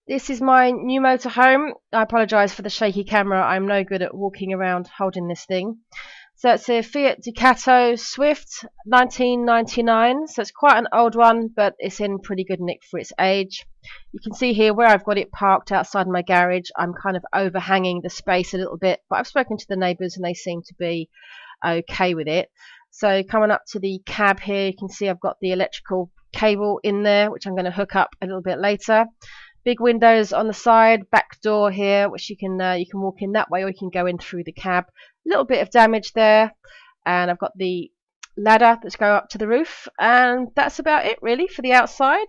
This is my new motorhome. I apologise for the shaky camera. I'm no good at walking around holding this thing. So it's a Fiat Ducato Swift 1999. So it's quite an old one, but it's in pretty good nick for its age. You can see here where I've got it parked outside my garage. I'm kind of overhanging the space a little bit, but I've spoken to the neighbours and they seem to be okay with it. So coming up to the cab here, you can see I've got the electrical cable in there, which I'm going to hook up a little bit later. Big windows on the side, back door here, which you can walk in that way or you can go in through the cab. A little bit of damage there, and I've got the ladder that's going up to the roof, and that's about it really for the outside.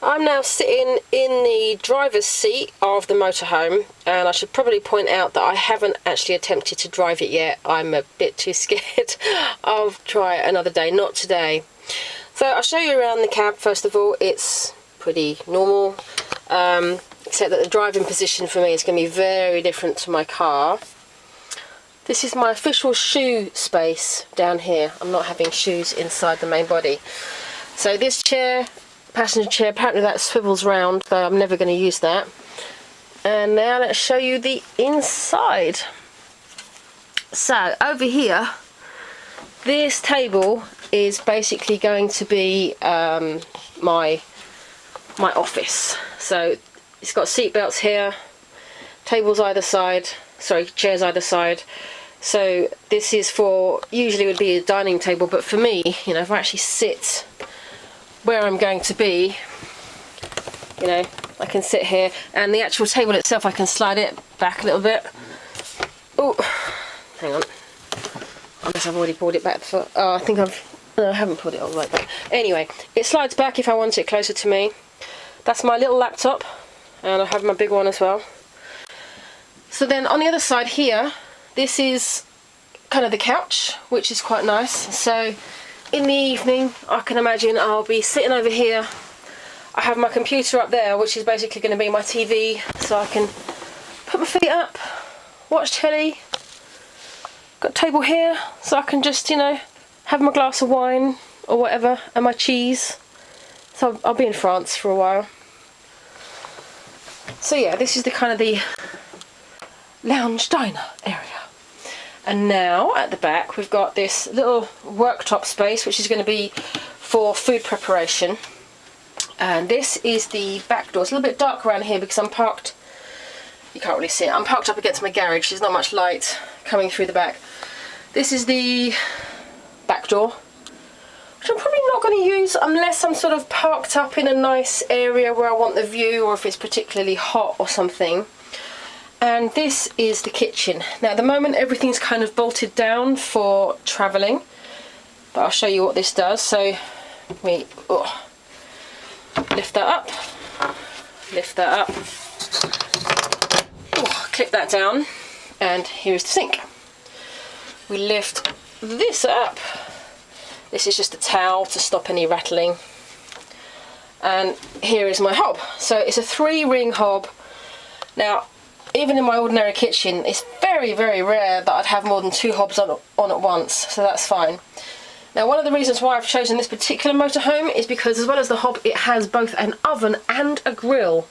I'm now sitting in the driver's seat of the motorhome, and I should probably point out that I haven't actually attempted to drive it yet. I'm a bit too scared. I'll try it another day, not today. So I'll show you around the cab first of all. It's pretty normal, except that the driving position for me is going to be very different to my car. This is my official shoe space down here. I'm not having shoes inside the main body. So this chair, passenger chair, apparently that swivels round, though I'm never going to use that. And now let's show you the inside. So over here, this table is basically going to be my office. So it's got seat belts here, tables either side, sorry, chairs either side. So this is for, usually would be a dining table, but for me, you know, if I actually sit where I'm going to be, you know, I can sit here, and the actual table itself, I can slide it back a little bit. Oh, hang on, unless I've already pulled it back. Oh, I think no, I haven't pulled it all the way back. Anyway, it slides back if I want it closer to me. That's my little laptop, and I have my big one as well. So then on the other side here, this is kind of the couch, which is quite nice. So in the evening, I can imagine I'll be sitting over here. I have my computer up there, which is basically going to be my TV, so I can put my feet up, watch telly. Got a table here, so I can just, you know, have my glass of wine or whatever, and my cheese. So I'll be in France for a while. So yeah, this is the kind of the lounge diner area. And now at the back we've got this little worktop space, which is going to be for food preparation. And this is the back door. It's a little bit dark around here because I'm parked, you can't really see it, I'm parked up against my garage. There's not much light coming through the back. This is the back door, which I'm probably not going to use unless I'm sort of parked up in a nice area where I want the view, or if it's particularly hot or something. And this is the kitchen. Now at the moment everything's kind of bolted down for travelling, but I'll show you what this does. So we lift that up, clip that down, and here's the sink. We lift this up. This is just a towel to stop any rattling. And here is my hob. So it's a 3-ring hob. Now, even in my ordinary kitchen, it's very, very rare that I'd have more than 2 hobs on at once, so that's fine. Now, one of the reasons why I've chosen this particular motorhome is because, as well as the hob, it has both an oven and a grill.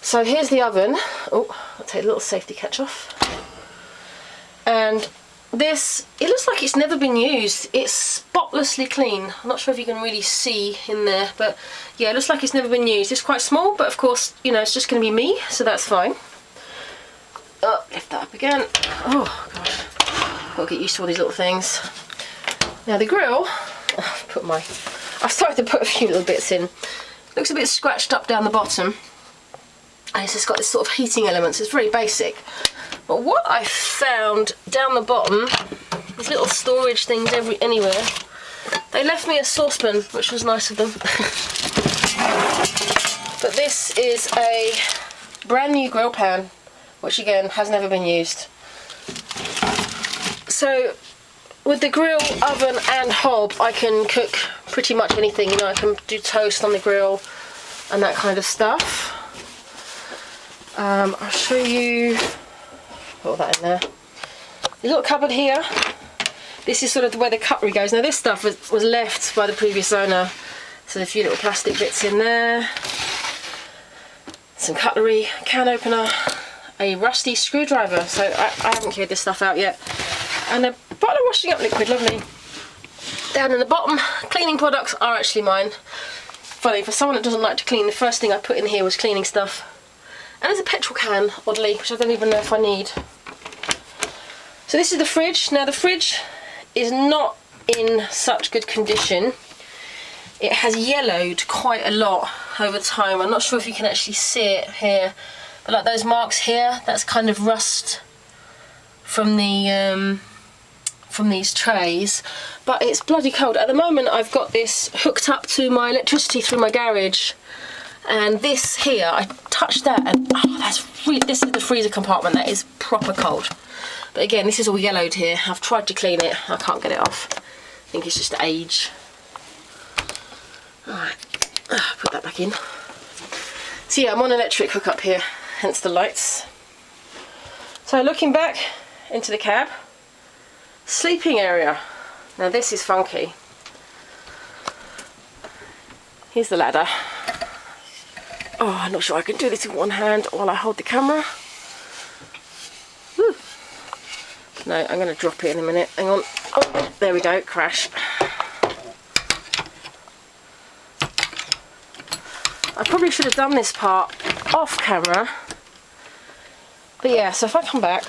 So here's the oven. Oh, I'll take a little safety catch off. And this, it looks like it's never been used. It's spotlessly clean. I'm not sure if you can really see in there, but yeah, it looks like it's never been used. It's quite small, but of course, you know, it's just going to be me, so that's fine. Oh, lift that up again. Oh gosh, gotta get used to all these little things. Now the grill, I've started to put a few little bits in. Looks a bit scratched up down the bottom, and it's just got this sort of heating element, so it's very basic. But what I found down the bottom, these little storage things anywhere, they left me a saucepan, which was nice of them. But this is a brand new grill pan, which again has never been used. So with the grill, oven and hob, I can cook pretty much anything. You know, I can do toast on the grill and that kind of stuff. I'll show you, put that in there. The little cupboard here, this is sort of where the cutlery goes. Now this stuff was left by the previous owner, so a few little plastic bits in there. some cutlery, can opener, a rusty screwdriver, so I haven't cleared this stuff out yet, and a bottle of washing up liquid, lovely. Down in the bottom, cleaning products are actually mine. Funny, for someone that doesn't like to clean, the first thing I put in here was cleaning stuff. And there's a petrol can, oddly, which I don't even know if I need. So this is the fridge. Now the fridge is not in such good condition. It has yellowed quite a lot over time. I'm not sure if you can actually see it here, but like those marks here, that's kind of rust from the from these trays. But it's bloody cold. At the moment I've got this hooked up to my electricity through my garage, and this here, I touched that and this is the freezer compartment. That is proper cold. But again, this is all yellowed here. I've tried to clean it, I can't get it off. I think it's just age. Alright, put that back in. So yeah, I'm on electric hookup here, hence the lights. So looking back into the cab, sleeping area. Now this is funky. Here's the ladder. Oh, I'm not sure I can do this with one hand while I hold the camera. Woo. No, I'm going to drop it in a minute. Hang on. Oh, there we go, crash. I probably should have done this part off camera. But yeah, so if I come back,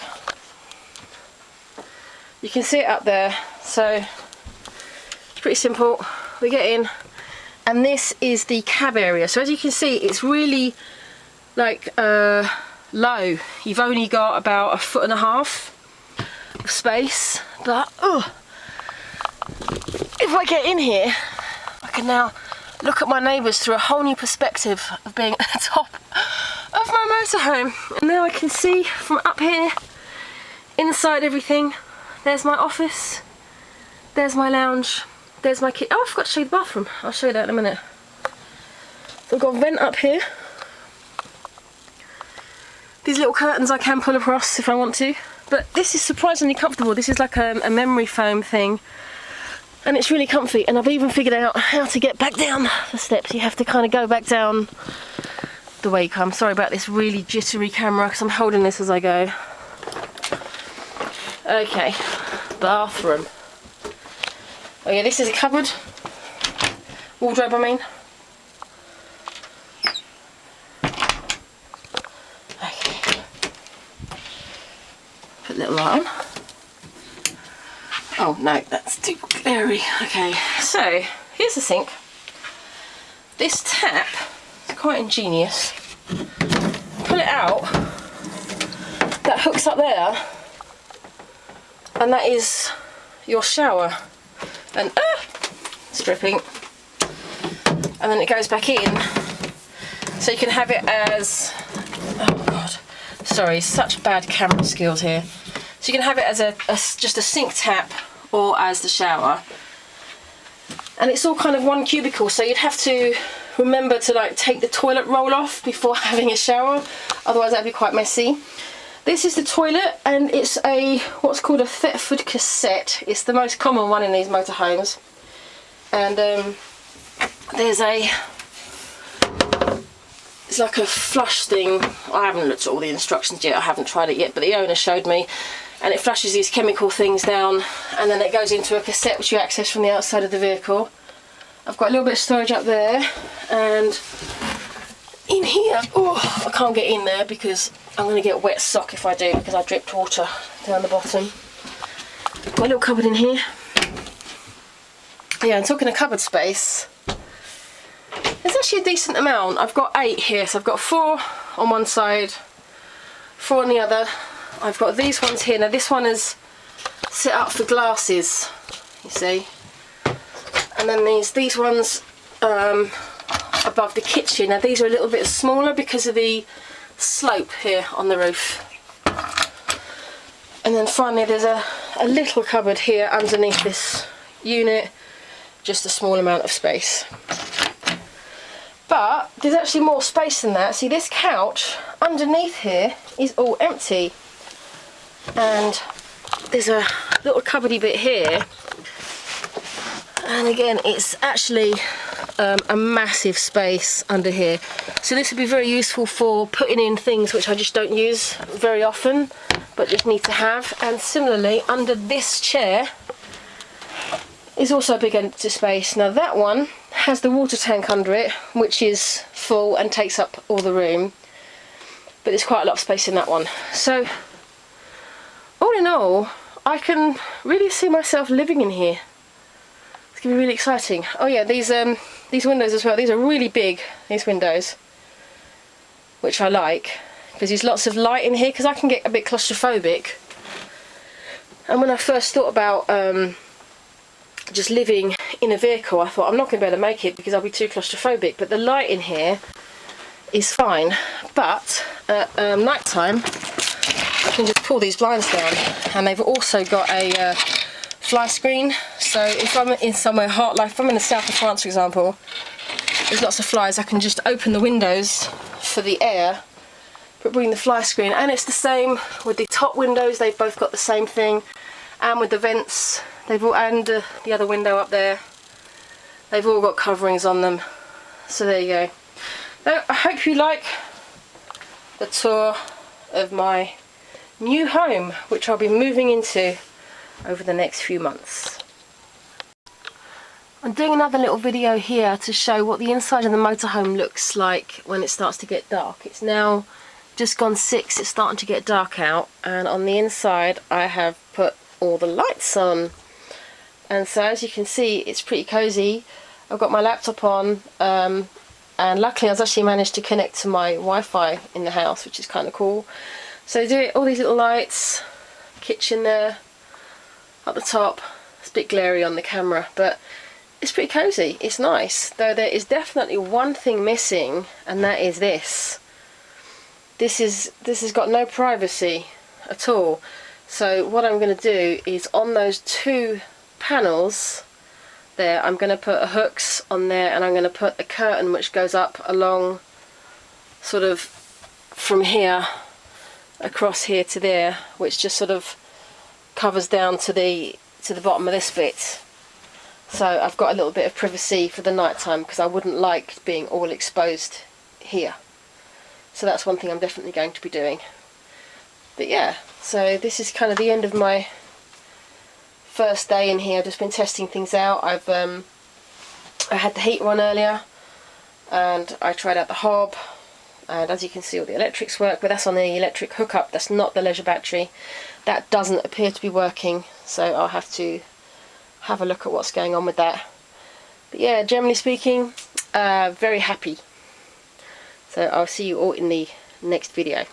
you can see it up there. So it's pretty simple. We get in, and this is the cab area. So as you can see, it's really like low. You've only got about 1.5 feet of space, but if I get in here, I can now look at my neighbours through a whole new perspective of being at the top of my motorhome. And now I can see from up here, inside everything. There's my office, there's my lounge, there's my kitchen. Oh, I forgot to show you the bathroom. I'll show you that in a minute. We've got a vent up here. These little curtains I can pull across if I want to. But this is surprisingly comfortable. This is like a memory foam thing. And it's really comfy, and I've even figured out how to get back down the steps. You have to kind of go back down the way you come. Sorry about this really jittery camera because I'm holding this as I go. Okay, bathroom. Oh yeah, this is a cupboard. Wardrobe, I mean. Okay. Put a little light on. Oh no, that's too glary. Okay, so here's the sink. This tap is quite ingenious. Pull it out, that hooks up there, and that is your shower. And it's dripping. And then it goes back in, so you can have it as, oh god, sorry, such bad camera skills here. So you can have it as just a sink tap or as the shower. And it's all kind of one cubicle, so you'd have to remember to like take the toilet roll off before having a shower, otherwise that'd be quite messy. This is the toilet, and it's a what's called a Thetford cassette. It's the most common one in these motorhomes. And there's it's like a flush thing. I haven't looked at all the instructions yet, I haven't tried it yet, but the owner showed me. And it flushes these chemical things down, and then it goes into a cassette which you access from the outside of the vehicle. I've got a little bit of storage up there, and in here, oh, I can't get in there because I'm going to get a wet sock if I do, because I dripped water down the bottom. Got a little cupboard in here. Yeah, and talking of cupboard space, there's actually a decent amount. I've got 8 here, so I've got 4 on one side, 4 on the other. I've got these ones here. Now this one is set up for glasses, you see. And then these ones above the kitchen. Now these are a little bit smaller because of the slope here on the roof. And then finally there's a little cupboard here underneath this unit, just a small amount of space. But there's actually more space than that. See, this couch underneath here is all empty. And there's a little cupboardy bit here, and again it's actually a massive space under here. So this would be very useful for putting in things which I just don't use very often, but just need to have. And similarly, under this chair is also a big empty space. Now that one has the water tank under it, which is full and takes up all the room, but there's quite a lot of space in that one. So all in all, I can really see myself living in here. It's going to be really exciting. Oh yeah, these windows as well, these are really big, these windows, which I like, because there's lots of light in here, because I can get a bit claustrophobic. And when I first thought about just living in a vehicle, I thought I'm not going to be able to make it because I'll be too claustrophobic, but the light in here is fine. But at night time I can just pull these blinds down, and they've also got a fly screen, so if I'm in somewhere hot, like if I'm in the south of France for example, there's lots of flies, I can just open the windows for the air, but bring the fly screen. And it's the same with the top windows, they've both got the same thing, and with the vents, they've all, and the other window up there, they've all got coverings on them. So there you go. Now, I hope you like the tour of my new home, which I'll be moving into over the next few months. I'm doing another little video here to show what the inside of the motorhome looks like when it starts to get dark. It's now just gone 6, it's starting to get dark out, and on the inside I have put all the lights on. And so as you can see, it's pretty cosy. I've got my laptop on, and luckily I was actually managed to connect to my Wi-Fi in the house, which is kind of cool. So do all these little lights, kitchen there, up the top. It's a bit glary on the camera, but it's pretty cosy, it's nice. Though there is definitely one thing missing, and that is this. This has got no privacy at all. So what I'm going to do is on those 2 panels there, I'm going to put hooks on there, and I'm going to put a curtain which goes up along sort of from here across here to there, which just sort of covers down to the bottom of this bit. So I've got a little bit of privacy for the night time, because I wouldn't like being all exposed here. So that's one thing I'm definitely going to be doing. But yeah, so this is kind of the end of my first day in here. I've just been testing things out. I had the heater on earlier, and I tried out the hob, and as you can see all the electrics work, but that's on the electric hookup, that's not the leisure battery. That doesn't appear to be working, so I'll have to have a look at what's going on with that. But yeah, generally speaking, very happy. So I'll see you all in the next video.